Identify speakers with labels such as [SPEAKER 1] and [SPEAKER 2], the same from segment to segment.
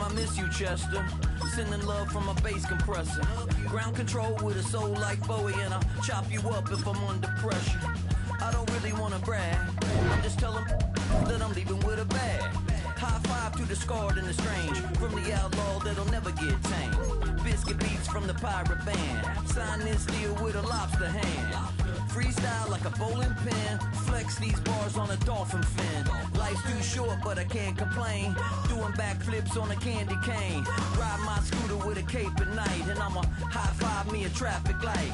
[SPEAKER 1] I miss you, Chester. Sending love from a bass compressor. Ground control with a soul like Bowie, and I'll chop you up if I'm under pressure. I don't really wanna brag, I'm just telling that I'm leaving with a bag. High five to the scarred and the strange, from the outlaw that'll never get tamed. Biscuit beats from the pirate band, sign this deal with a lobster hand. Freestyle like a bowling pin, flex these bars on a dolphin fin. Life's too short but I can't complain, doing backflips on a candy cane. Ride my scooter with a cape at night, and I'ma high five me a traffic light.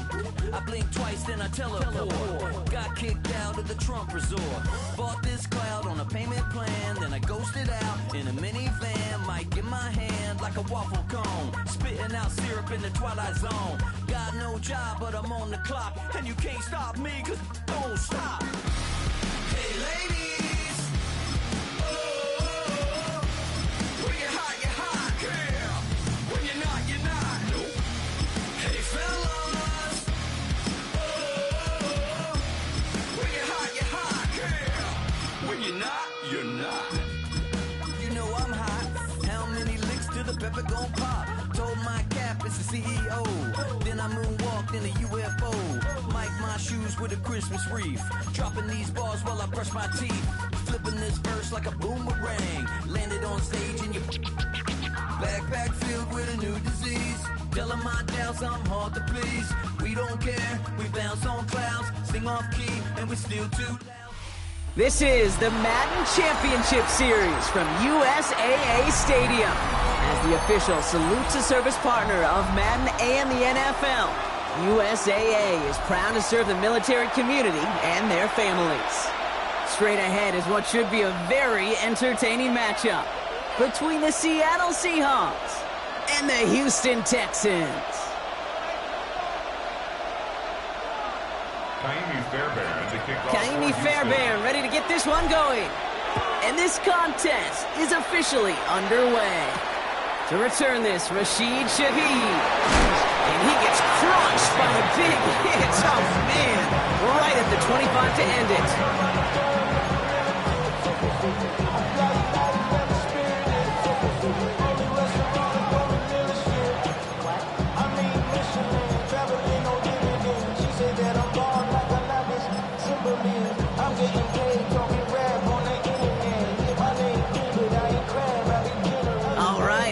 [SPEAKER 1] I blink twice then I teleport, got kicked out of the Trump resort. Bought this cloud on a payment plan, then I ghosted out in a minivan. Mic in my hand like a waffle cone, spitting out syrup in the twilight zone. Got no job but I'm on the clock, and you can't stop me, cause don't stop. Hey ladies, oh, when you're hot, girl. When you're not, you're not. Nope. Hey fellas, oh, when you're hot, girl. When you're not, you're not. You know I'm hot. How many licks till the pepper gon' pop? Told my cap it's the CEO. Then I moonwalked in a UFO. Mic my shoes with a Christmas wreath. Dropping these bars while I brush my teeth. Flipping this verse like a boomerang. Landed on stage in your backpack filled with a new disease. Telling my doubts I'm hard to please. We don't care, we bounce on clouds. Sing off key and we're still too loud.
[SPEAKER 2] This is the Madden Championship Series from USAA Stadium. As the official salute to service partner of Madden and the NFL, USAA is proud to serve the military community and their families. Straight ahead is what should be a very entertaining matchup between the Seattle Seahawks and the Houston Texans. Kaimi Fairbairn ready to get this one going. And this contest is officially underway. To return this, Rashid Shaheed. And he gets crushed by the big hit. Oh, man. Right at the 25 to end it.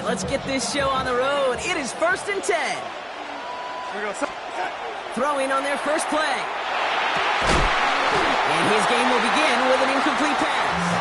[SPEAKER 2] Let's get this show on the road. It is 1st and 10. Throwing on their first play. And his game will begin with an incomplete pass.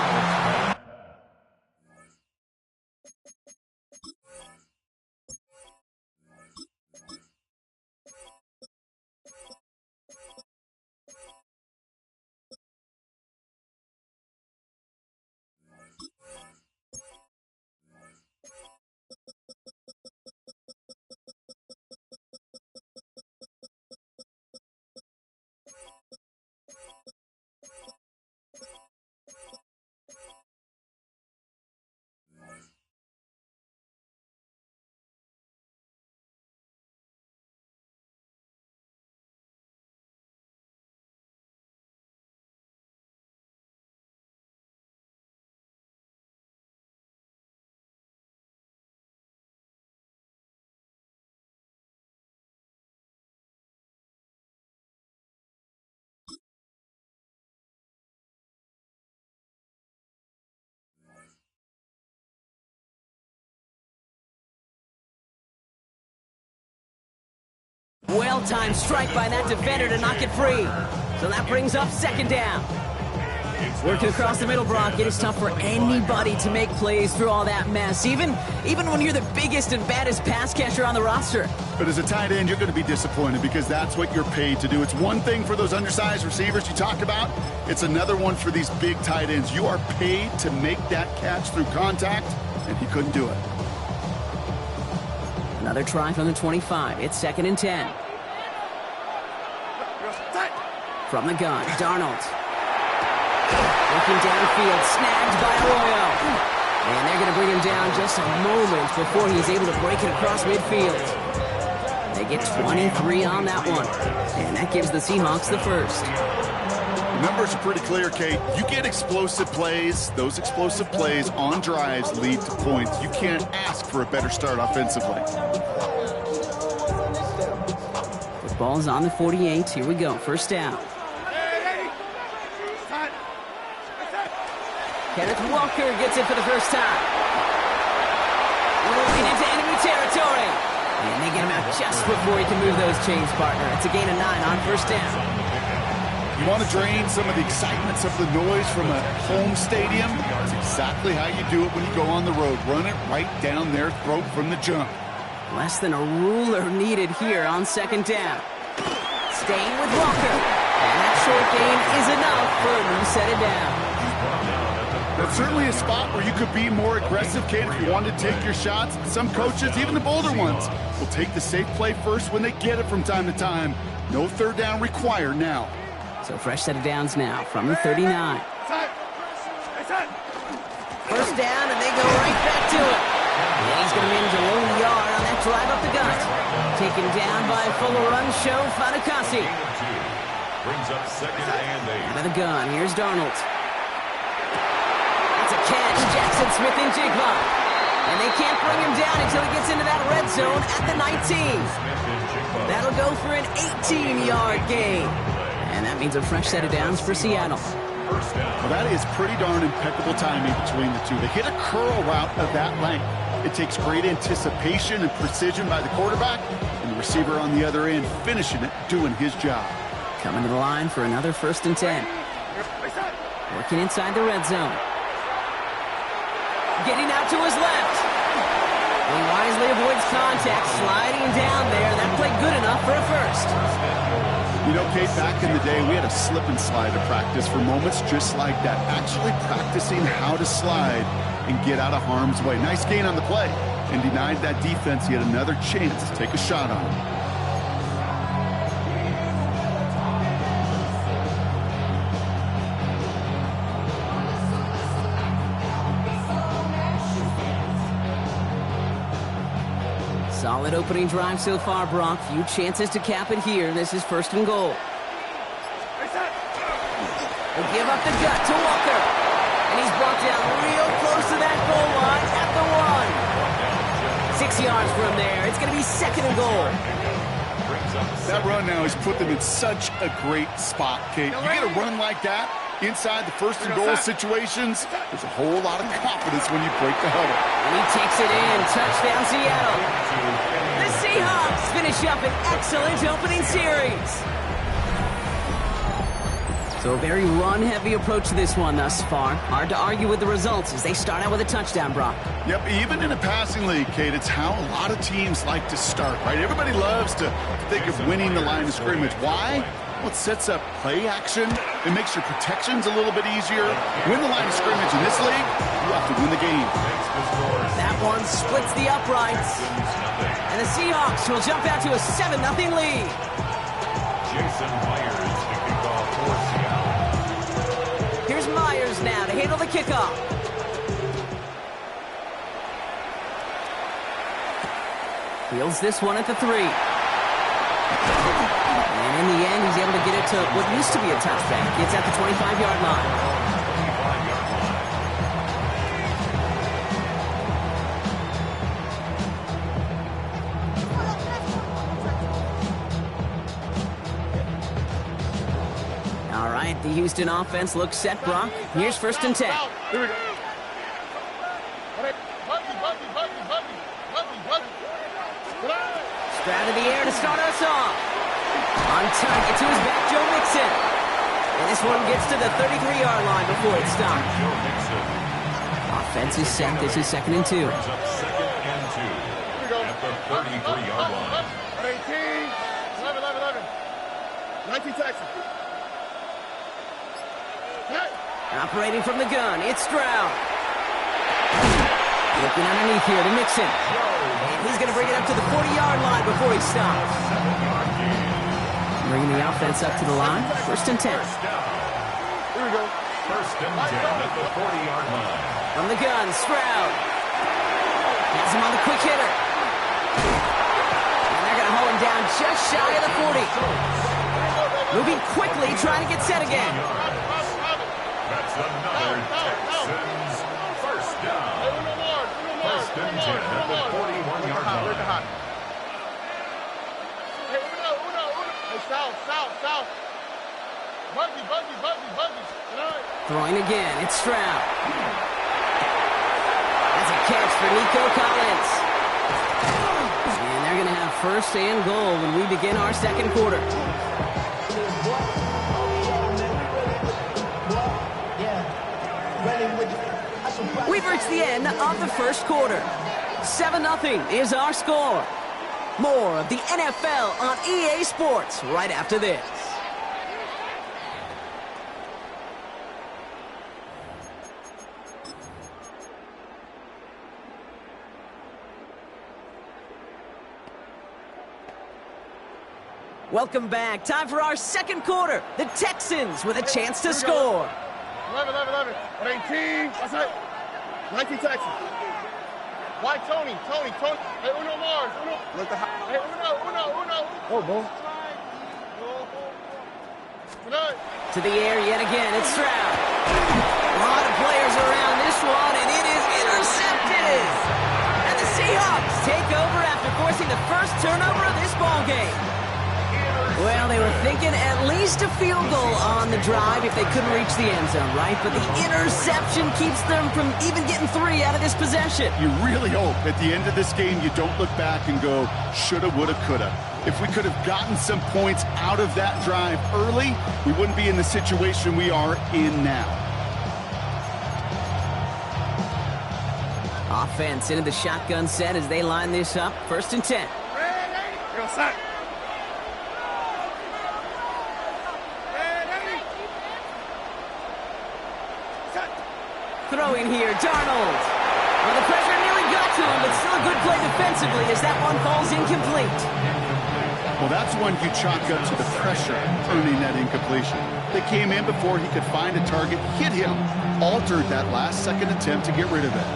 [SPEAKER 2] Well-timed strike by that defender to knock it free. So that brings up 2nd down. Working across the middle, Brock, it is tough for anybody to make plays through all that mess, even when you're the biggest and baddest pass catcher on the roster.
[SPEAKER 3] But as a tight end, you're going to be disappointed because that's what you're paid to do. It's one thing for those undersized receivers you talk about. It's another one for these big tight ends. You are paid to make that catch through contact, and he couldn't do it.
[SPEAKER 2] Another try from the 25. It's 2nd and 10. From the gun, Darnold. Looking downfield, snagged by Arroyo. And they're going to bring him down just a moment before he's able to break it across midfield. They get 23 on that one. And that gives the Seahawks the first.
[SPEAKER 3] Numbers are pretty clear, Kate. You get explosive plays. Those explosive plays on drives lead to points. You can't ask for a better start offensively.
[SPEAKER 2] Ball's on the 48. Here we go. First down. Kenneth Walker gets it for the first time. Moving into enemy territory. And they get him out just before he can move those chains, partner. It's a gain of 9 on first down.
[SPEAKER 3] You want to drain some of the excitement, some of the noise from a home stadium? That's exactly how you do it when you go on the road. Run it right down their throat from the jump. Less
[SPEAKER 2] than a ruler needed here on second down. Staying with Walker. And that short gain is enough for a new set it down.
[SPEAKER 3] That's certainly a spot where you could be more aggressive, Kate, if you wanted to take your shots. Some coaches, even the bolder ones, will take the safe play first when they get it from time to time. No third down required now.
[SPEAKER 2] So fresh set of downs now from the 39. First down, and they go right back to it. And he's going to manage a low yard on that drive up the gut. Taken down by full run show Fatukasi.
[SPEAKER 4] Brings up second and 8.
[SPEAKER 2] Out of the gun, here's Darnold. It's a catch, Jackson Smith and Jigba. And they can't bring him down until he gets into that red zone at the 19. That'll go for an 18-yard gain. And that means a fresh set of downs for Seattle.
[SPEAKER 3] Well, that is pretty darn impeccable timing between the two. They hit a curl route of that length. It takes great anticipation and precision by the quarterback, and the receiver on the other end finishing it, doing his job.
[SPEAKER 2] Coming to the line for another 1st and 10. Working inside the red zone. Getting out to his left. He wisely avoids contact, sliding down there. That played good enough for a first.
[SPEAKER 3] You know, Kate, back in the day, we had a slip and slide to practice for moments just like that. Actually practicing how to slide and get out of harm's way. Nice gain on the play, and denied that defense yet another chance to take a shot on him.
[SPEAKER 2] Solid opening drive so far, Brock. Few chances to cap it here. This is 1st and goal. They give up the gut to Walker. And he's brought down real close to that goal line at the 1. 6 yards from there. It's going to be 2nd and goal.
[SPEAKER 3] That run now has put them in such a great spot, Kate. You get a run like that inside the 1st and goal situations, there's a whole lot of confidence when you break the huddle.
[SPEAKER 2] And he takes it in. Touchdown, Seattle. The Seahawks finish up an excellent opening series. So a very run-heavy approach to this one thus far. Hard to argue with the results as they start out with a touchdown, Brock.
[SPEAKER 3] Yep, even in a passing league, Kate, it's how a lot of teams like to start, right? Everybody loves to think of winning the line of scrimmage. Why? Well, it sets up play action. It makes your protections a little bit easier. Win the line of scrimmage in this league, you have to win the game.
[SPEAKER 2] That one splits the uprights. And the Seahawks will jump out to a 7-0 lead.
[SPEAKER 4] Jason Myers to kick off for Seattle.
[SPEAKER 2] Here's Myers now to handle the kickoff. Fields this one at the 3. And in the end, he's able to get it to what used to be a touchback. Gets at the 25-yard line. All right, the Houston offense looks set, Brock. Here's 1st and 10.
[SPEAKER 3] Here we go.
[SPEAKER 2] Straight to the air to start us off. On target to his back, Joe Mixon. And this one gets to the 33-yard line before it stops. Offense is set. This is 2nd and 2.
[SPEAKER 4] Brings up 2nd and 2 at the 33-yard line.
[SPEAKER 5] 18, 11. 19 Texas.
[SPEAKER 2] Operating from the gun, it's Stroud. Looking underneath here to Mixon. And he's going to bring it up to the 40-yard line before he stops. Bringing the offense up to the line. 1st and 10.
[SPEAKER 5] Here we go.
[SPEAKER 4] 1st and 10 at the 40-yard line.
[SPEAKER 2] From the gun, Stroud. Has him on the quick hitter. And they're going to hold him down just shy of the 40. Moving quickly, trying to get set again.
[SPEAKER 4] That's another Texans first down. First and 10 at the 41-yard line.
[SPEAKER 5] Hey, Uno. Hey, south. Buggy.
[SPEAKER 2] Throwing again, it's Stroud. That's a catch for Nico Collins. And they're going to have first and goal when we begin our second quarter. We've reached the end of the first quarter. 7-0 is our score. More of the NFL on EA Sports right after this. Welcome back. Time for our second quarter. The Texans with a chance to score.
[SPEAKER 5] 11. 18. That's it. 19 Texans. Why Tony? Hey, Uno Mars. Hey, Uno. Oh, boy.
[SPEAKER 2] To the air yet again. It's Stroud. A lot of players around this one, and it is intercepted. And the Seahawks take over after forcing the first turnover of this ballgame. Well, they were thinking at least a field goal on the drive if they couldn't reach the end zone, right? But the interception keeps them from even getting 3 out of this possession.
[SPEAKER 3] You really hope at the end of this game you don't look back and go, shoulda, woulda, coulda. If we could have gotten some points out of that drive early, we wouldn't be in the situation we are in now.
[SPEAKER 2] Offense into the shotgun set as they line this up. First and 10. Throwing here, Darnold. Well, the pressure nearly got to him, but still a good play defensively as that one falls incomplete.
[SPEAKER 3] Well, that's one you chalk up to the pressure earning that incompletion. They came in before he could find a target, hit him, altered that last-second attempt to get rid of it.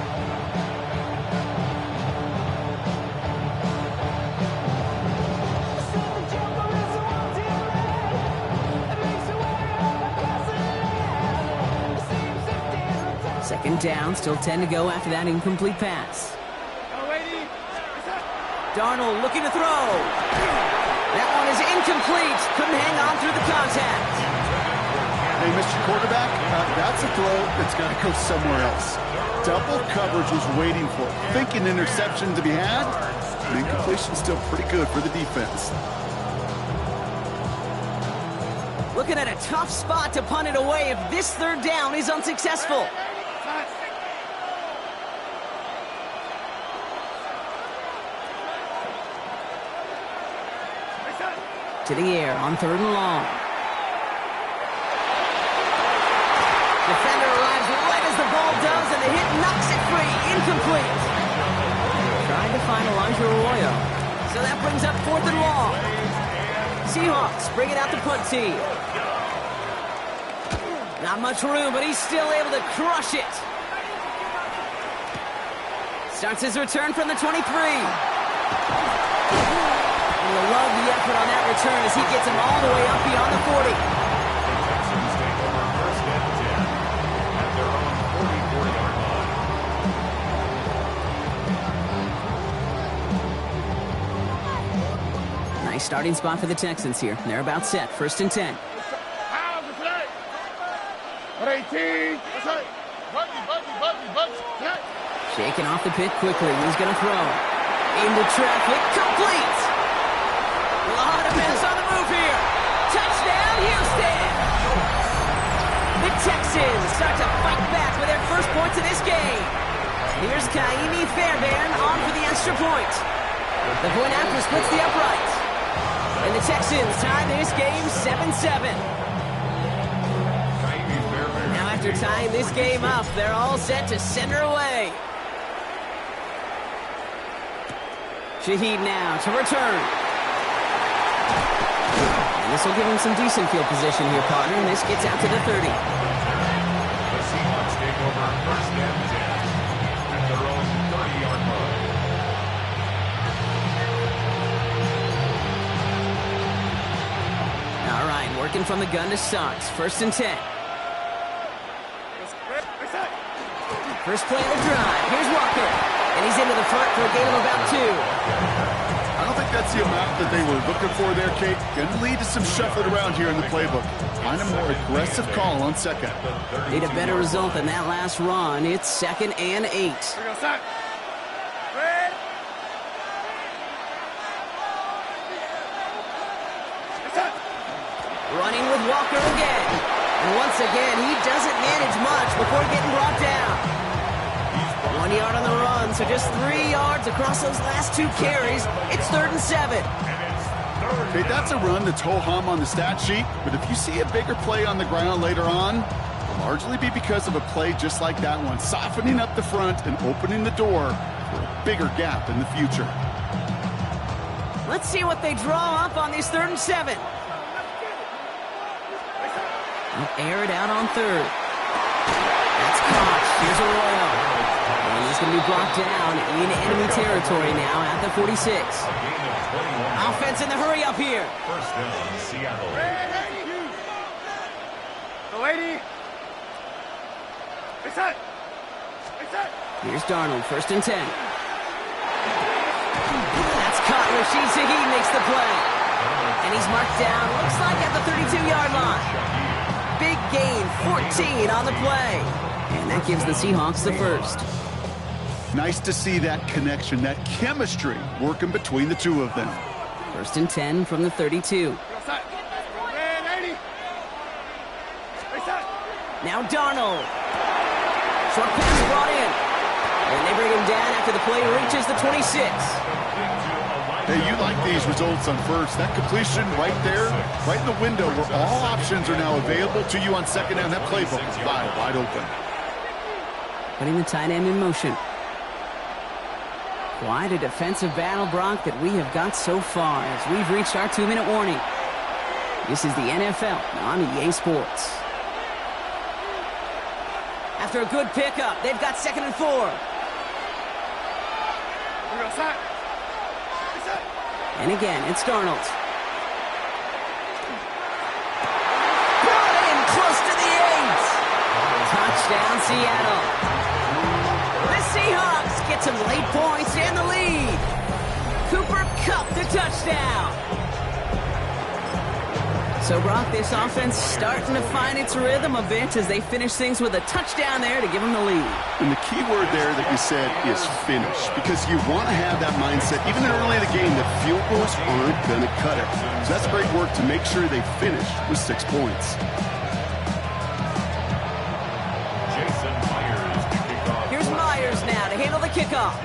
[SPEAKER 2] Second down, still 10 to go after that incomplete pass. Darnold looking to throw. That one is incomplete. Couldn't hang on through the contact.
[SPEAKER 3] Hey, Mr. Quarterback, that's a throw that's got to go somewhere else. Double coverage was waiting for it. Thinking interception to be had. The incompletion still pretty good for the defense.
[SPEAKER 2] Looking at a tough spot to punt it away if this third down is unsuccessful. To the air on third and long. Defender arrives right as the ball does, and the hit knocks it free. Incomplete. Trying to find Elijah Arroyo. So that brings up fourth and long. Seahawks bring it out the punt team. Not much room, but he's still able to crush it. Starts his return from the 23. You'll love the effort on that return as he gets him all the way up beyond the 40.
[SPEAKER 4] Texans take over first and 10 at their own 44-yard line.
[SPEAKER 2] Nice starting spot for the Texans here. They're about set. First and 10.
[SPEAKER 5] 18.
[SPEAKER 2] Shaking off the pit quickly. He's going to throw. Into traffic. Complete. A lot of mess on the move here. Touchdown, Houston. The Texans start to fight back with their first points of this game. Here's Kaimi Fairbairn on for the extra point. The point after splits the upright. And the Texans tie this game 7-7. Now after tying this game up, they're all set to send her away. Shaheed now to return. And this will give him some decent field position here, partner, and this gets out to the 30.
[SPEAKER 4] The Seahawks take over first and 10 at their own 30-yard line.
[SPEAKER 2] All right, working Action from the gun to start. 1st and 10. First play of the drive. Here's Walker. And he's into the front for a gain of about 2.
[SPEAKER 3] I don't think that's the amount that they were looking for there, Kate. Going to lead to some shuffling around here in the playbook. Find a more aggressive call on second.
[SPEAKER 2] Need a better result than that last run. It's 2nd and 8. Running with Walker again. And once again, he doesn't manage much before getting brought down. 1 yard on the run, so just 3 yards across those last 2 carries. It's 3rd and 7.
[SPEAKER 3] Okay, that's a run that's ho-hum on the stat sheet, but if you see a bigger play on the ground later on, it'll largely be because of a play just like that one, softening up the front and opening the door for a bigger gap in the future.
[SPEAKER 2] Let's see what they draw up on these 3rd and 7. They'll air it out on 3rd. That's caught. Here's Arroyo. And he's going to be brought down in enemy territory now at the 46. Offense in the hurry up here.
[SPEAKER 4] 1st down, Seattle.
[SPEAKER 5] The lady.
[SPEAKER 2] Here's Darnold, 1st and 10. That's caught. Rashid Shaheed makes the play. And he's marked down, looks like at the 32-yard line. Big gain, 14 on the play. And that gives the Seahawks the 1st.
[SPEAKER 3] Nice to see that connection, that chemistry working between the two of them.
[SPEAKER 2] 1st and 10 from the 32. Now Darnold. Short pass brought in. And they bring him down after the play reaches the 26.
[SPEAKER 3] Hey, you like these results on 1st. That completion right there, right in the window where all options are now available to you on 2nd down. That playbook is wide open.
[SPEAKER 2] Putting the tight end in motion. Quite a defensive battle, Brock, that we have got so far as we've reached our 2-minute warning. This is the NFL on EA Sports. After a good pickup, they've got 2nd and 4. And again, it's Darnold. Brought in close to the 8. Touchdown, Seattle. The Seahawks get some late points and the lead. Cooper Kupp the touchdown. So, Brock, this offense starting to find its rhythm a bit as they finish things with a touchdown there to give them the lead.
[SPEAKER 3] And the key word there that you said is finish, because you want to have that mindset, even early in the game, that field goals aren't going to cut it. So that's great work to make sure they finish with 6 points.
[SPEAKER 4] Jason Myers to kick off.
[SPEAKER 2] Here's Myers now to handle the kickoff.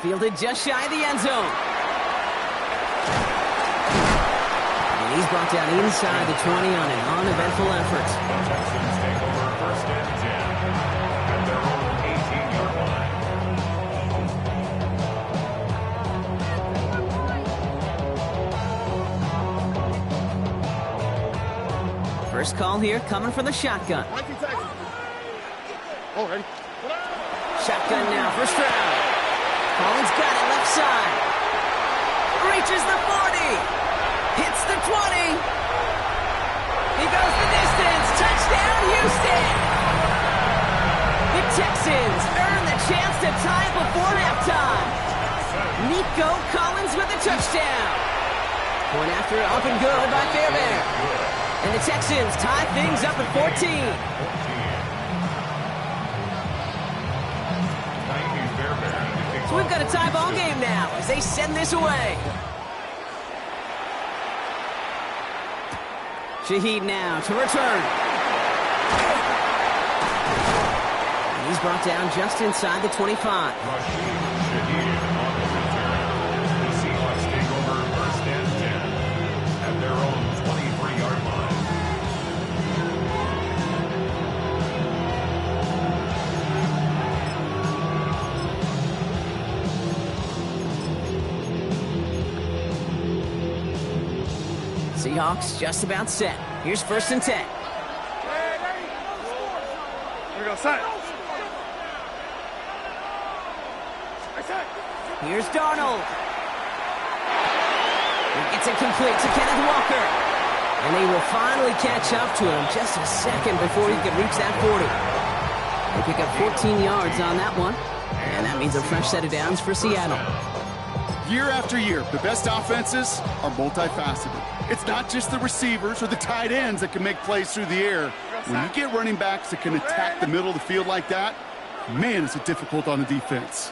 [SPEAKER 2] Fielded just shy of the end zone. And he's brought down inside the 20 on an uneventful effort.
[SPEAKER 4] Texans take over 1st and 10 at their own 18-yard line.
[SPEAKER 2] First call here coming from the shotgun.
[SPEAKER 5] Oh, ready?
[SPEAKER 2] Shotgun now, first round. Collins got it left side. Reaches the 40. Hits the 20. He goes the distance. Touchdown, Houston. The Texans earn the chance to tie it before halftime. Nico Collins with a touchdown. Point after up and good by Fairbairn. And the Texans tie things up at 14. So we've got a tie ball game now as they send this away. Shaheed now to return. And he's brought down just inside the 25.
[SPEAKER 4] Shaheed on the return. The Seahawks take over 1st and 10 at their own 23-yard line.
[SPEAKER 2] Seahawks just about set. Here's 1st and 10.
[SPEAKER 5] Here we go, set.
[SPEAKER 2] Here's Darnold. It's incomplete to Kenneth Walker. And they will finally catch up to him just a second before he can reach that 40. They pick up 14 yards on that one. And that means a fresh set of downs for Seattle.
[SPEAKER 3] Year after year, the best offenses are multifaceted. It's not just the receivers or the tight ends that can make plays through the air. When you get running backs that can attack the middle of the field like that, man, is it difficult on the defense.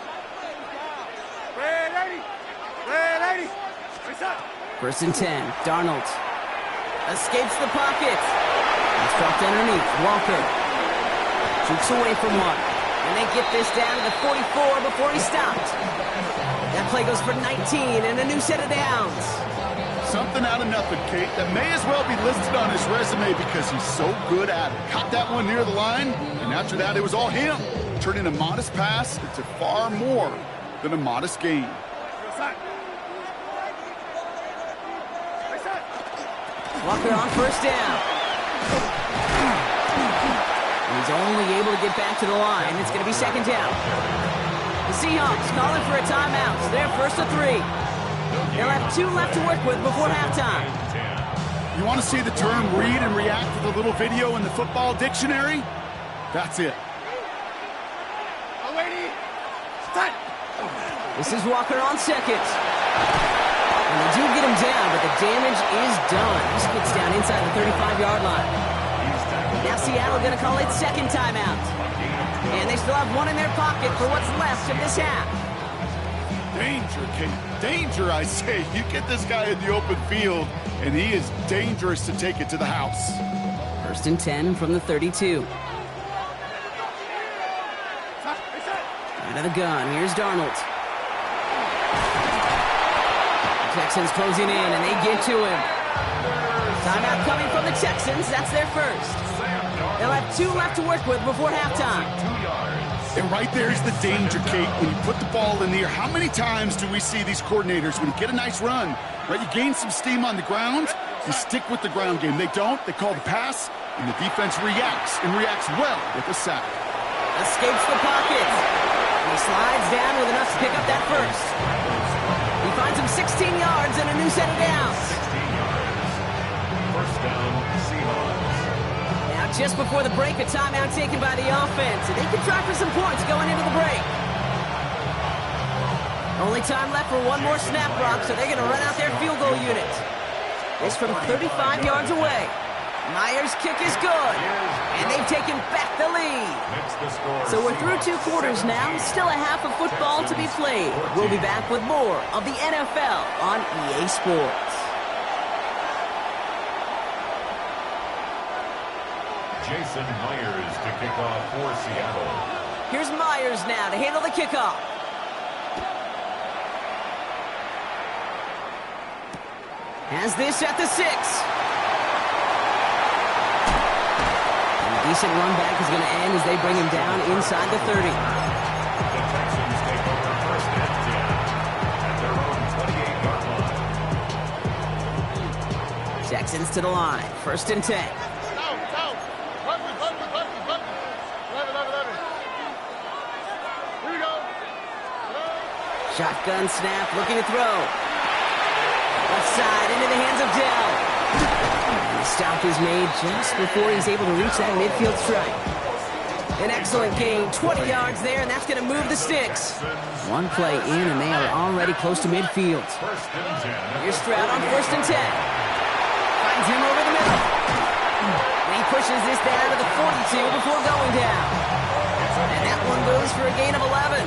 [SPEAKER 2] First and 10, Darnold escapes the pocket. It's dropped underneath. Walker shoots away from one. And they get this down to the 44 before he stopped. That play goes for 19 and a new set of downs.
[SPEAKER 3] Something out of nothing, Kate, that may as well be listed on his resume because he's so good at it. Caught that one near the line, and after that, it was all him. Turning a modest pass into far more than a modest gain.
[SPEAKER 2] Walker on first down. He's only able to get back to the line. It's going to be second down. The Seahawks calling for a timeout. So they're first to 3. They'll have 2 left to work with before halftime.
[SPEAKER 3] You want to see the term read and react with a little video in the football dictionary? That's it.
[SPEAKER 2] This is Walker on second. And they do get him down, but the damage is done. He gets down inside the 35-yard line. Now Seattle going to call it second timeout. And they still have one in their pocket for what's left of this half.
[SPEAKER 3] Danger, Kate. Danger, I say. You get this guy in the open field, and he is dangerous to take it to the house.
[SPEAKER 2] First and 10 from the 32. Out of the gun. Here's Darnold. Texans closing in, and they get to him. Timeout coming from the Texans. That's their first. They'll have 2 left to work with before halftime.
[SPEAKER 3] And right there's the danger, Kate. When you put the ball in the air, how many times do we see these coordinators, when you get a nice run, right, you gain some steam on the ground, you stick with the ground game. They don't. They call the pass, and the defense reacts, and reacts well with a sack.
[SPEAKER 2] Escapes the pocket. He slides down with enough to pick up that first. He finds him 16 yards and a new set of downs.
[SPEAKER 4] 16 yards. First down, Seahawks.
[SPEAKER 2] Now, just before the break, a timeout taken by the offense. And they can try for some points going into the break. Only time left for one more snap block, so they're going to run out their field goal unit. This from 35 yards away. Myers' kick is good, and they've taken back the lead. So we're through 2 quarters now, still a half of football to be played. We'll be back with more of the NFL on EA Sports.
[SPEAKER 4] Jason Myers to kick off for Seattle.
[SPEAKER 2] Here's Myers now to handle the kickoff. Has this at the 6. Decent run back is going to end as they bring him down inside the 30.
[SPEAKER 4] The Texans take over first and 10 at their own 28-yard line.
[SPEAKER 2] Texans to the line. First and 10. Shotgun snap, looking to throw. Left side into the hands of Dell. The stop is made just before he's able to reach that midfield strike. An excellent gain, 20 yards there, and that's going to move the sticks. One play in, and they are already close to midfield. Here's Stroud on first and 10. Finds him over the middle. And he pushes this down to the 42 before going down. And that one goes for a gain of 11.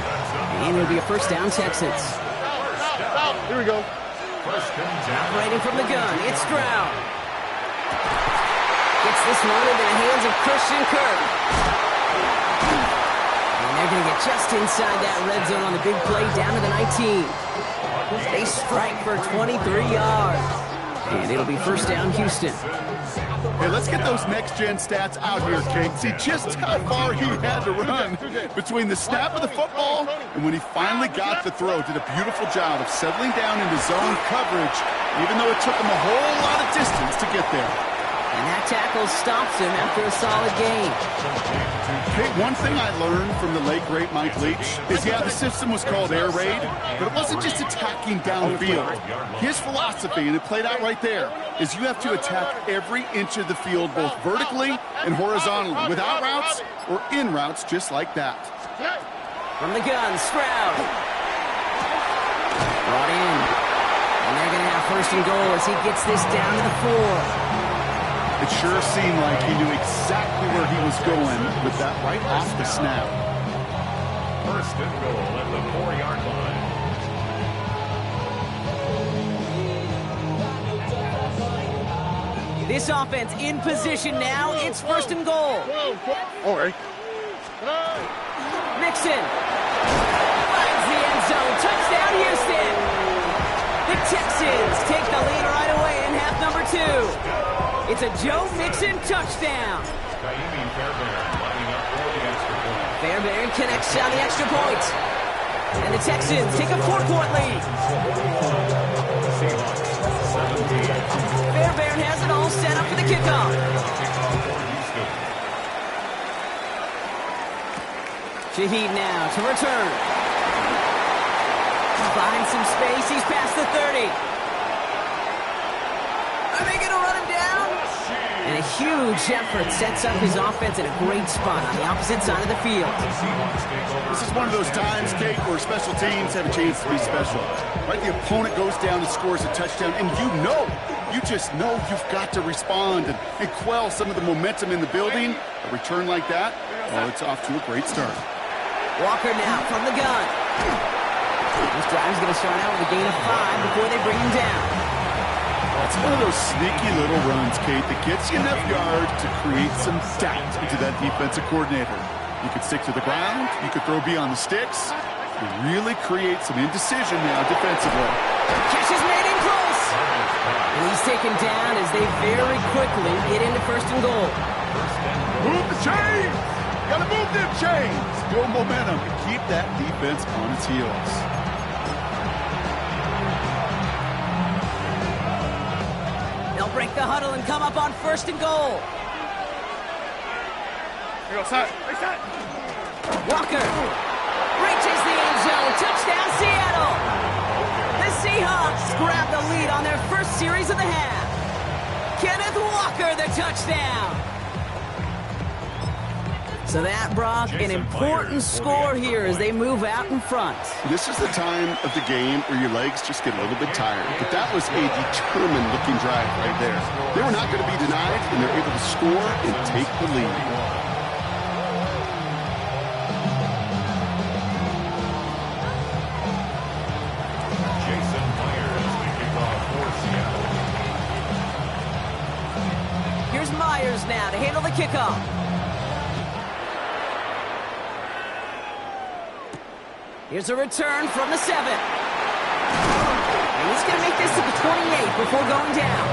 [SPEAKER 2] And it'll be a first down, Texans.
[SPEAKER 5] Here we go.
[SPEAKER 2] Operating from the gun, it's Stroud. Gets this one into the hands of Christian Kirk. And they're going to get just inside that red zone on the big play down to the 19. They strike for 23 yards. And it'll be first down, Houston.
[SPEAKER 3] Hey, let's get those next-gen stats out here, King. See just how far he had to run between the snap of the football and when he finally got the throw. Did a beautiful job of settling down into zone coverage, even though it took him a whole lot of distance to get there.
[SPEAKER 2] And that tackle stops him after a solid gain.
[SPEAKER 3] Hey, one thing I learned from the late, great Mike Leach is, yeah, the system was called air raid, but it wasn't just attacking downfield. His philosophy, and it played out right there, is you have to attack every inch of the field, both vertically and horizontally, without routes or in routes, just like that.
[SPEAKER 2] From the gun, Stroud. Brought in. And they're going to have first and goal as he gets this down to the 4.
[SPEAKER 3] It sure seemed like he knew exactly where he was going with that right off the snap.
[SPEAKER 4] First and goal at the 4-yard line.
[SPEAKER 2] This offense in position now. It's first and goal.
[SPEAKER 3] All right.
[SPEAKER 2] Mixon finds the end zone. Touchdown, Houston. The Texans take the lead right away in half number 2. It's a Joe Mixon touchdown. Fairbairn connects on the extra point. And the Texans take a 4-point lead. Fairbairn has it all set up for the kickoff. Shaheed now to return. Finds some space. He's past the 30. Are they going to run him down? And a huge effort sets up his offense in a great spot on the opposite side of the field.
[SPEAKER 3] This is one of those times, Kate, where special teams have a chance to be special. Right? The opponent goes down and scores a touchdown, and you just know you've got to respond and quell some of the momentum in the building. A return like that, well, it's off to a great start.
[SPEAKER 2] Walker now from the gun. This drive's going to start out with a gain of 5 before they bring him down.
[SPEAKER 3] It's one of those sneaky little runs, Kate, that gets you enough yards to create some doubt into that defensive coordinator. You could stick to the ground. You could throw beyond the sticks. You really create some indecision now defensively.
[SPEAKER 2] Catch is made in close. And he's taken down as they very quickly get into first and goal.
[SPEAKER 3] Move the chains! Gotta move them chains! Build momentum and keep that defense on its heels.
[SPEAKER 2] They'll break the huddle and come up on first and goal.
[SPEAKER 5] Here goes set.
[SPEAKER 2] Walker reaches the end zone. Touchdown, Seattle. The Seahawks grab the lead on their first series of the half. Kenneth Walker, the touchdown. So that, Brock, an important score here as they move out in front.
[SPEAKER 3] This is the time of the game where your legs just get a little bit tired. But that was a determined-looking drive right there. They were not going to be denied, and they're able to score and take the lead.
[SPEAKER 4] Jason Myers, the kickoff for Seattle.
[SPEAKER 2] Here's Myers now to handle the kickoff. Here's a return from the 7. And he's going to make this to the 28 before going down.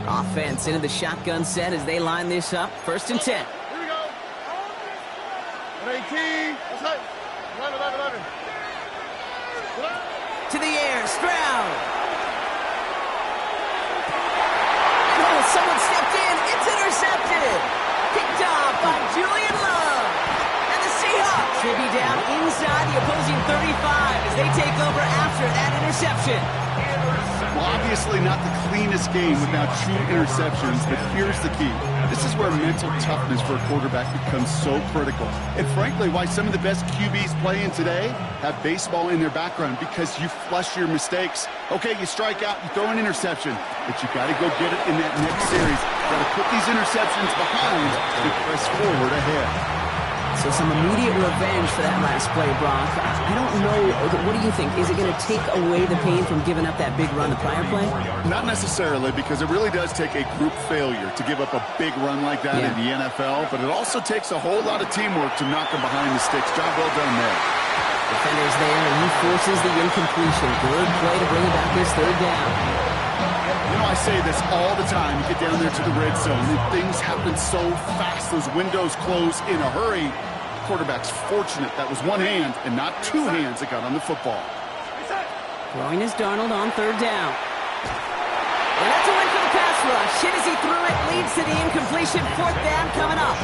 [SPEAKER 2] Offense into the shotgun set as they line this up. First and 10.
[SPEAKER 5] 18. That's right. 11.
[SPEAKER 2] To the air, Stroud. Oh, someone stepped in. It's intercepted. Picked off by Julian Love. And the Seahawks will be down inside the opposing 35 as they take over after that interception.
[SPEAKER 3] Well, obviously not the cleanest game without 2 interceptions, but here's the key. This is where mental toughness for a quarterback becomes so critical. And frankly, why some of the best QBs playing today have baseball in their background, because you flush your mistakes. Okay, you strike out, you throw an interception, but you got to go get it in that next series. Got to put these interceptions behind and press forward ahead.
[SPEAKER 2] So some immediate revenge for that last play, Brock. I don't know. What do you think? Is it going to take away the pain from giving up that big run the prior play?
[SPEAKER 3] Not necessarily, because it really does take a group failure to give up a big run like that in the NFL, but it also takes a whole lot of teamwork to knock them behind the sticks. Job well done there.
[SPEAKER 2] Defender's there, and he forces the incompletion. Good play to bring about this third down.
[SPEAKER 3] You know, I say this all the time. You get down there to the red zone, and things happen so fast. Those windows close in a hurry. Quarterback's fortunate that was one hand and not two hands that got on the football.
[SPEAKER 2] Throwing is Darnold on third down. And that's a win for the pass rush. Hit as he threw it, leads to the incompletion. Fourth down coming up.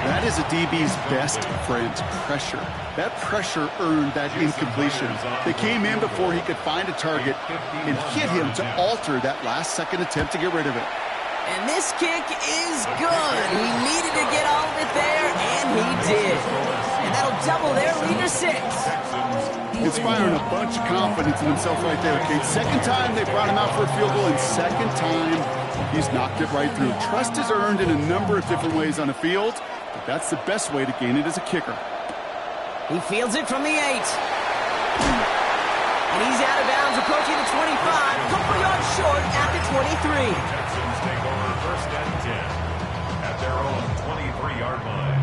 [SPEAKER 3] That is a DB's best friend, pressure. That pressure earned that incompletion. They came in before he could find a target and hit him to alter that last-second attempt to get rid of it.
[SPEAKER 2] And this kick is good. He needed to get all of it there, and he did. And that'll double their lead to 6.
[SPEAKER 3] Inspiring a bunch of confidence in himself right there, Kate. Second time they brought him out for a field goal, and second time he's knocked it right through. Trust is earned in a number of different ways on a field, but that's the best way to gain it as a kicker.
[SPEAKER 2] He fields it from the 8. And he's out of bounds, approaching the 25. A couple yards short at the 23.
[SPEAKER 4] Texans take over first and 10 at their own 23-yard line.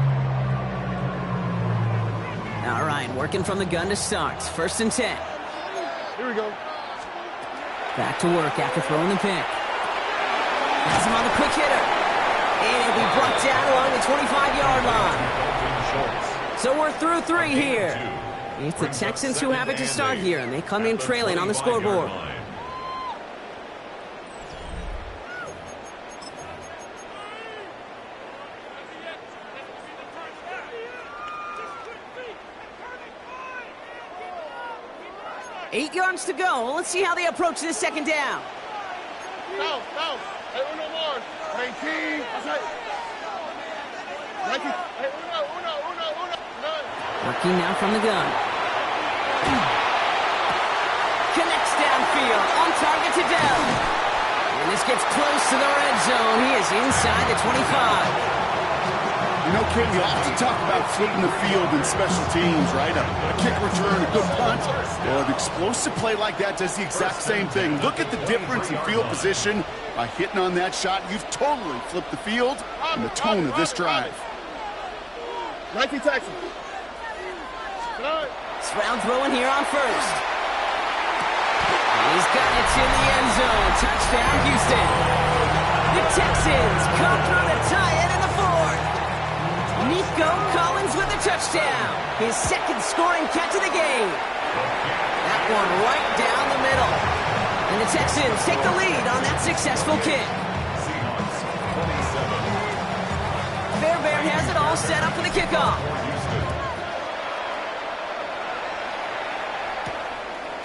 [SPEAKER 2] All right, working from the gun to start. First and 10.
[SPEAKER 5] Here we go.
[SPEAKER 2] Back to work after throwing the pick. Has him on the quick hitter. And he'll be brought down along the 25-yard line. So we're through 3 here. It's the Texans who have it to start here, and they come in trailing on the scoreboard. Eight yards to go. Let's see how they approach this second down.
[SPEAKER 5] Down. Hey, uno more. 19. Hey, uno.
[SPEAKER 2] Working now from the gun. Connects downfield. On target to Dell. And this gets close to the red zone. He is inside the 25.
[SPEAKER 3] You know, Kate, we often talk about flipping the field in special teams, right? A kick return, a good punt. Well, an explosive play like that does the exact same thing. Look at the difference in field position. By hitting on that shot, you've totally flipped the field and the tone of this drive.
[SPEAKER 5] 19 Texans.
[SPEAKER 2] Stroud throwing here on first. He's got it to the end zone. Touchdown, Houston. The Texans come through to tie it in the fourth. Nico Collins with a touchdown. His second scoring catch of the game. That one right down the middle. And the Texans take the lead on that successful kick. Fairbairn has it all set up for the kickoff.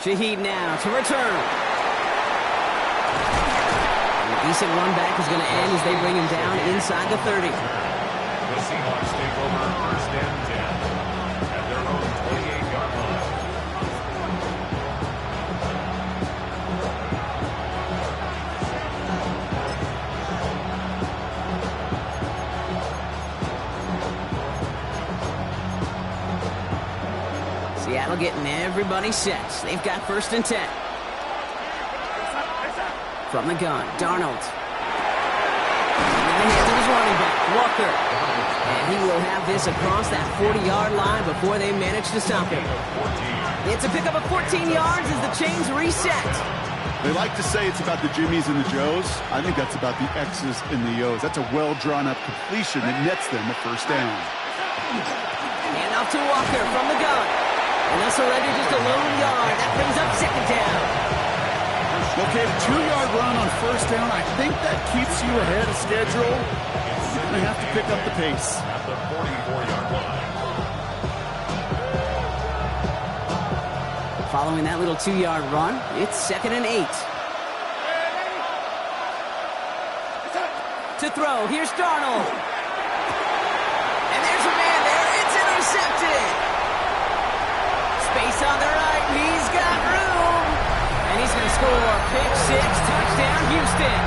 [SPEAKER 2] Shaheed now to return. And a decent run back is going to end as they bring him down inside the 30.
[SPEAKER 4] The Seahawks take over first and 10 at their own 28-yard line.
[SPEAKER 2] Seattle getting everybody set. They've got first and 10. From the gun, Darnold. In the hands of his running back, Walker. And he will have this across that 40-yard line before they manage to stop him. It's a pickup of 14 yards as the chains reset.
[SPEAKER 3] They like to say it's about the Jimmies and the Joes. I think that's about the X's and the O's. That's a well-drawn-up completion that nets them a first down.
[SPEAKER 2] And off to Walker from the gun. And they'll surrender just a lone yard. That brings up second down.
[SPEAKER 3] Okay, a 2-yard run on first down. I think that keeps you ahead of schedule. You're going to have to pick up the pace.
[SPEAKER 4] At the 44-yard line.
[SPEAKER 2] Following that little 2-yard run, it's 2nd and 8. To throw, here's Darnold. And there's a man there. It's intercepted. Space on the right. He's got room. And he's going to score. Pick 6, touchdown, Houston.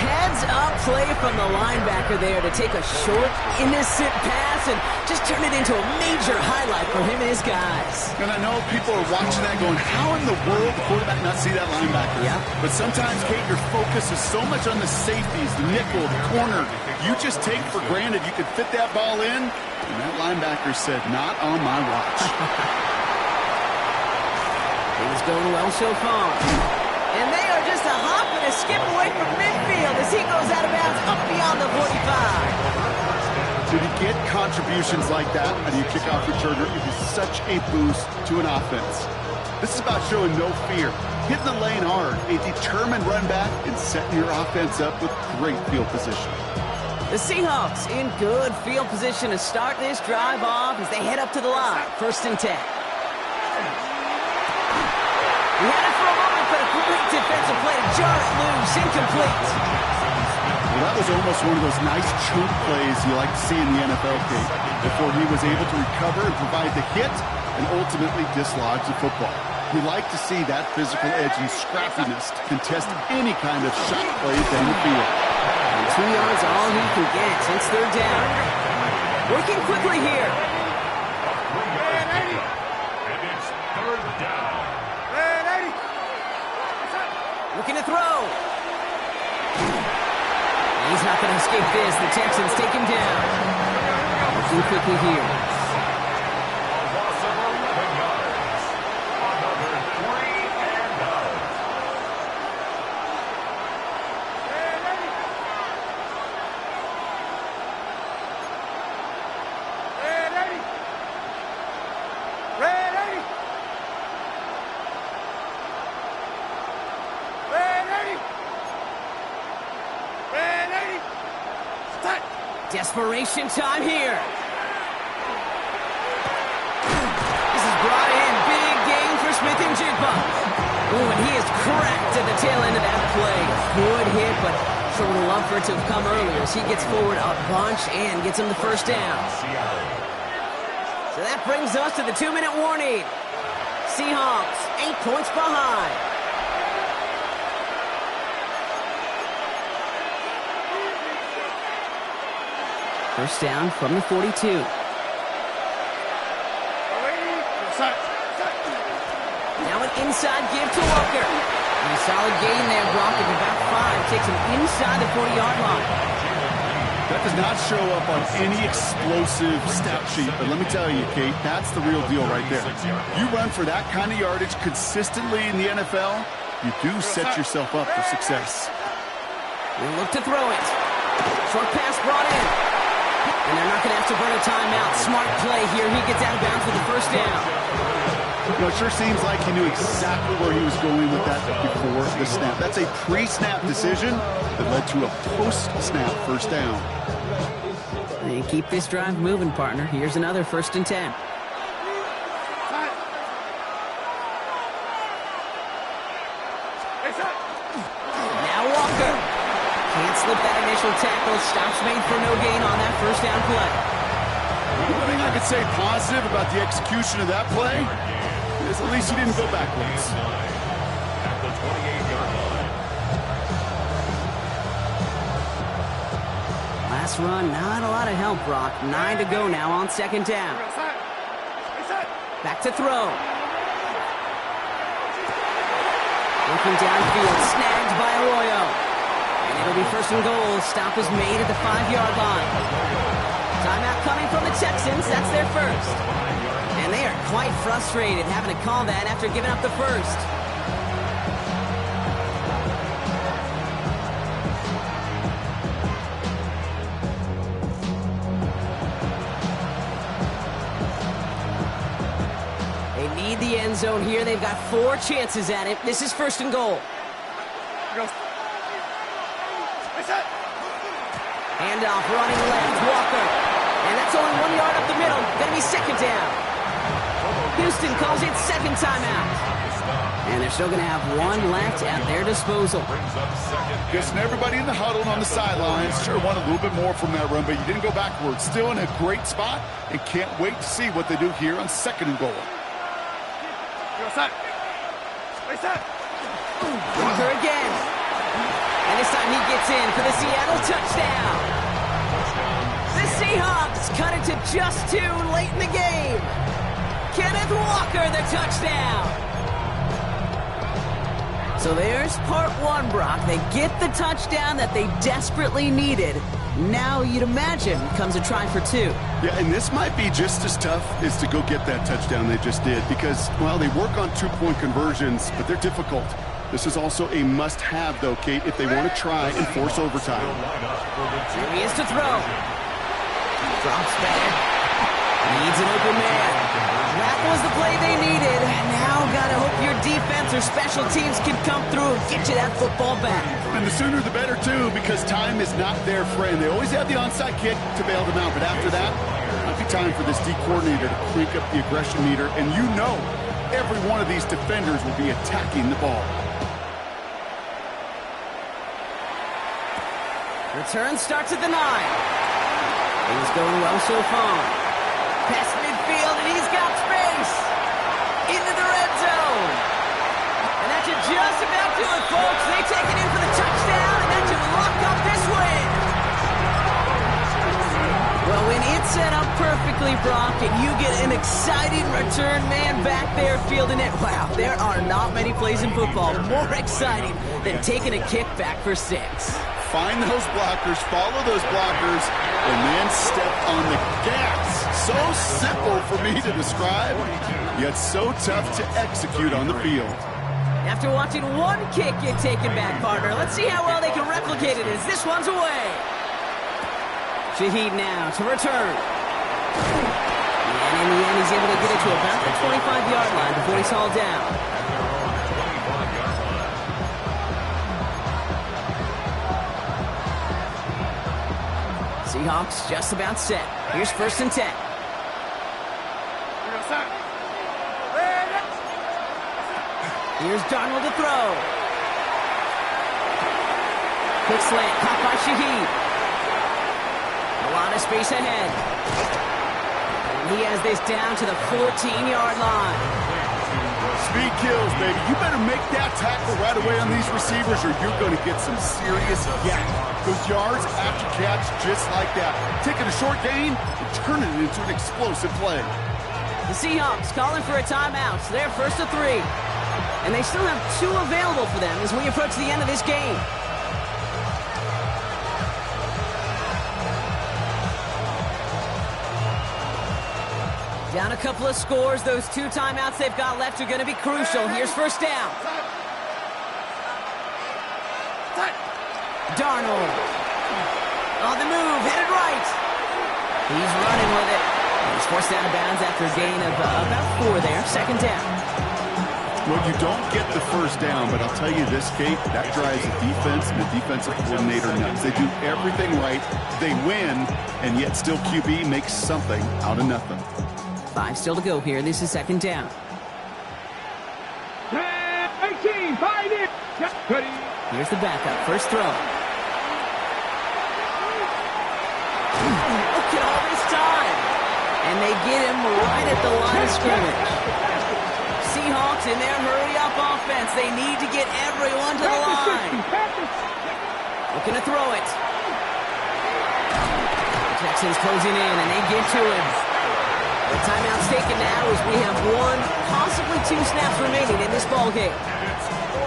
[SPEAKER 2] Heads up play from the linebacker there to take a short, innocent pass and just turn it into a major highlight for him and his guys.
[SPEAKER 3] And I know people are watching that going, how in the world the quarterback not see that linebacker?
[SPEAKER 2] Yeah.
[SPEAKER 3] But sometimes, Kate, your focus is so much on the safeties, the nickel, the corner. You just take for granted you could fit that ball in, and that linebacker said, not on my watch.
[SPEAKER 2] Things going well so far. And they are just a hop and a skip away from midfield as he goes out of bounds up beyond the 45.
[SPEAKER 3] So to get contributions like that out of your kickoff returner, it is such a boost to an offense. This is about showing no fear, hitting the lane hard, a determined run back, and setting your offense up with great field position.
[SPEAKER 2] The Seahawks in good field position to start this drive off as they head up to the line. 1st and 10. We had it for a moment, but a great defensive play to jar it loose, incomplete.
[SPEAKER 3] Well, that was almost one of those nice chunk plays you like to see in the NFL, Kate, before he was able to recover and provide the hit and ultimately dislodge the football. We like to see that physical edge and scrappiness to contest any kind of shot plays down the field.
[SPEAKER 2] And 2 yards all he can get since 3rd down. Working quickly here.
[SPEAKER 4] And it's 3rd down.
[SPEAKER 2] Looking to throw. He's not going to escape this. The Texans take him down. Working quickly here.
[SPEAKER 4] Loss of 11 yards. Another 3 and out.
[SPEAKER 2] Desperation time here. This is brought in. Big gain for Smith and Jigba. Oh, and he is cracked at the tail end of that play. Good hit, but sure would have loved for it to have come earlier as he gets forward a bunch and gets him the 1st down. So that brings us to the 2-minute warning. Seahawks 8 points behind. First down from the 42. Now an inside give to Walker. And a solid gain there, Brock, of about 5. Takes him inside the 40-yard line.
[SPEAKER 3] That does not show up on any explosive stat sheet, but let me tell you, Kate, that's the real deal right there. You run for that kind of yardage consistently in the NFL, you do set yourself up for success.
[SPEAKER 2] We'll look to throw it. Short pass brought in. And they're not going to have to burn a timeout. Smart play here. He gets out of bounds for the 1st down.
[SPEAKER 3] You know, it sure seems like he knew exactly where he was going with that before the snap. That's a pre-snap decision that led to a post-snap 1st down.
[SPEAKER 2] And keep this drive moving, partner. Here's another 1st and 10. Now Walker. Can't slip that initial tackle. Stops made for no gain on that 1st down play.
[SPEAKER 3] One thing I could say positive about the execution of that play is at least he didn't go backwards.
[SPEAKER 4] At the 28-yard line.
[SPEAKER 2] Last run, not a lot of help, Brock. 9 to go now on 2nd down. Back to throw. Looking downfield, snagged by Arroyo. And it'll be 1st and goal. Stop is made at the 5-yard line. Timeout coming from the Texans. That's their 1st. And they are quite frustrated having to call that after giving up the 1st. They need the end zone here. They've got 4 chances at it. This is 1st and goal. Handoff running left, Walker. And that's only 1 yard up the middle. Gonna be 2nd down. Houston calls it 2nd timeout. And they're still gonna have 1 left at their disposal.
[SPEAKER 3] Guessing everybody in the huddle and on the sidelines sure want a little bit more from that run, but you didn't go backwards. Still in a great spot and can't wait to see what they do here on 2nd and goal.
[SPEAKER 2] Walker again. And this time he gets in for the Seattle touchdown. The Seahawks cut it to just 2 late in the game. Kenneth Walker, the touchdown. So there's part 1, Brock. They get the touchdown that they desperately needed. Now, you'd imagine, comes a try for 2.
[SPEAKER 3] Yeah, and this might be just as tough as to go get that touchdown they just did because, well, they work on 2-point conversions, but they're difficult. This is also a must-have, though, Kate, if they want to try and force overtime.
[SPEAKER 2] Here he is to throw. Drops back. Needs an open man. That was the play they needed. Now gotta hope your defense or special teams can come through and get you that football back.
[SPEAKER 3] And the sooner the better, too, because time is not their friend. They always have the onside kick to bail them out, but after that, it might be time for this D coordinator to crank up the aggression meter, and you know every one of these defenders will be attacking the ball.
[SPEAKER 2] Return starts at the 9. Things going well so far. Past midfield, and he's got space. Into the red zone. And that should just about do it, folks. They take it in for the touchdown, and that should lock up this win. Well, when it's set up perfectly, Brock, and you get an exciting return man back there fielding it, wow, there are not many plays in football more exciting than taking a kick back for 6.
[SPEAKER 3] Find those blockers, follow those blockers, and then step on the gas. So simple for me to describe, yet so tough to execute on the field.
[SPEAKER 2] After watching one kick get taken back, partner, let's see how well they can replicate it as this one's away. Shaheed now to return. And in the end, he's able to get it to about the 25-yard line before he's hauled down. Seahawks just about set. Here's 1st and 10. Here's Darnold to throw. Quick slant, caught by Shaheed. A lot of space ahead. And he has this down to the 14-yard line.
[SPEAKER 3] Speed kills, baby. You better make that tackle right away on these receivers or you're going to get some serious yak. Those yards after catch just like that. Taking a short gain and turning it into an explosive play.
[SPEAKER 2] The Seahawks calling for a timeout. So they're 1st and 3. And they still have 2 available for them as we approach the end of this game. Down a couple of scores. Those 2 timeouts they've got left are going to be crucial. Here's 1st down. Darnold. On the move, headed right. He's running with it. He's forced out of bounds after a gain of about 4 there. 2nd down.
[SPEAKER 3] Well, you don't get the 1st down, but I'll tell you this, Kate, that drives the defense and the defensive coordinator nuts. They do everything right, they win, and yet still QB makes something out of nothing.
[SPEAKER 2] 5 still to go here. This is 2nd down.
[SPEAKER 5] 18, 5 in.
[SPEAKER 2] Here's the backup. 1st throw. Look at all this time. And they get him right at the line of scrimmage. Seahawks in their hurry-up offense. They need to get everyone to the line. Looking to throw it. The Texans closing in, and they get to him. The timeout's taken now as we have 1, possibly 2 snaps remaining in this ballgame.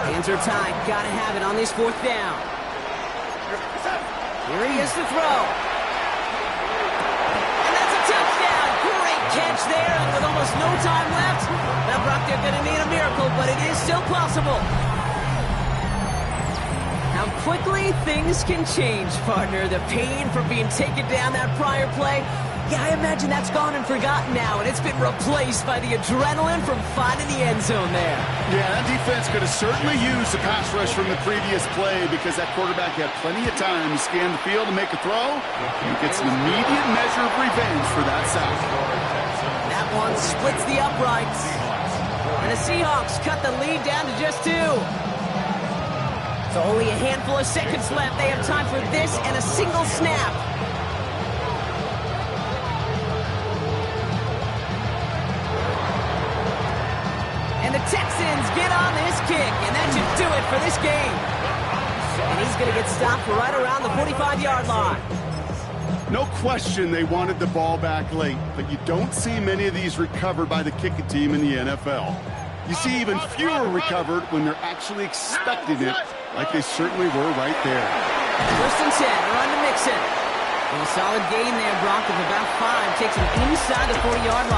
[SPEAKER 2] Hands are tied. Gotta have it on this 4th down. Here he is to throw. And that's a touchdown. Great catch there, and with almost no time left. Now, Brock, they're going to need a miracle, but it is still possible. How quickly things can change, partner. The pain from being taken down that prior play. Yeah, I imagine that's gone and forgotten now, and it's been replaced by the adrenaline from finding the end zone there.
[SPEAKER 3] Yeah, that defense could have certainly used the pass rush from the previous play because that quarterback had plenty of time to scan the field and make a throw. He gets an immediate measure of revenge for that sack.
[SPEAKER 2] That one splits the uprights. And the Seahawks cut the lead down to just 2. So only a handful of seconds left. They have time for this and a single snap. And the Texans get on this kick, and that should do it for this game. And he's going to get stopped right around the 45-yard line.
[SPEAKER 3] No question they wanted the ball back late, but you don't see many of these recovered by the kicking team in the NFL. You see even fewer recovered when they're actually expecting it, like they certainly were right there.
[SPEAKER 2] 1st and 10, run to Mixon. And a solid gain there, Brock, of about 5. Takes him inside the 40-yard line.